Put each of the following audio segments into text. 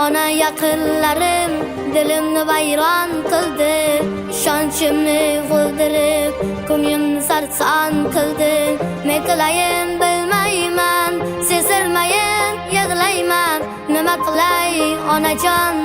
ona yaqinlarim dilimni vayron qildi, ishonchimni g'o'ldirib, ko'nglimni sarson qildi. Ne qilayin bilmayman, sezilmayin yig'layman. Nima qilay onajon,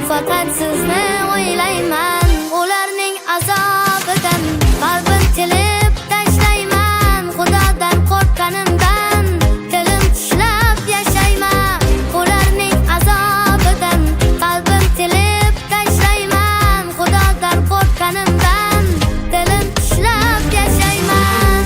faqat sizni o'ylayman. Ularning azobidan qalbim tilib tashlayman. Xudodan qo'rqqanimdan tilim tishlab yashayman. Ularning azobidan qalbim tilib tashlayman. Xudodan qo'rqqanimdan tilim tishlab yashayman.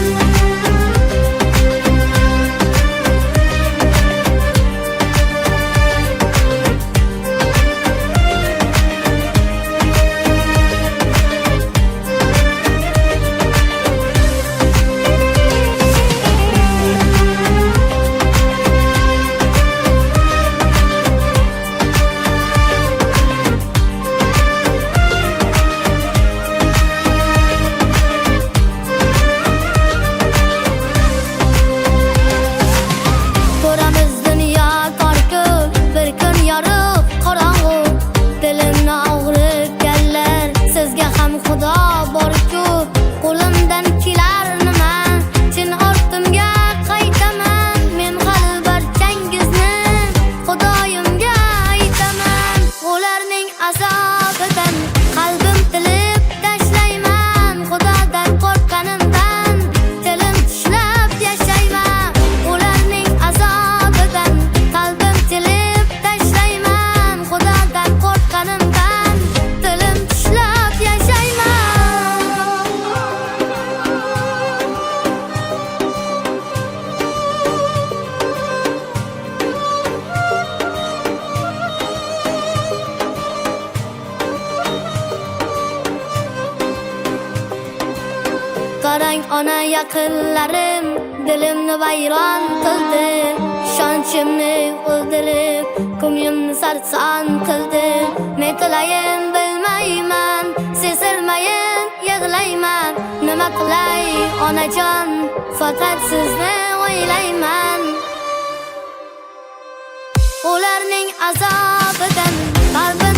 Qarang ona yaqinlarim dilimni vayron qildi, ishonchimni o'ldirib, ko'nglimni sarson qildi. Ne qilayin bilmayman, sezilmayin yig'layman. Nima qilay onajon, faqat sizni o'ylayman. Ularning azobidan qalbim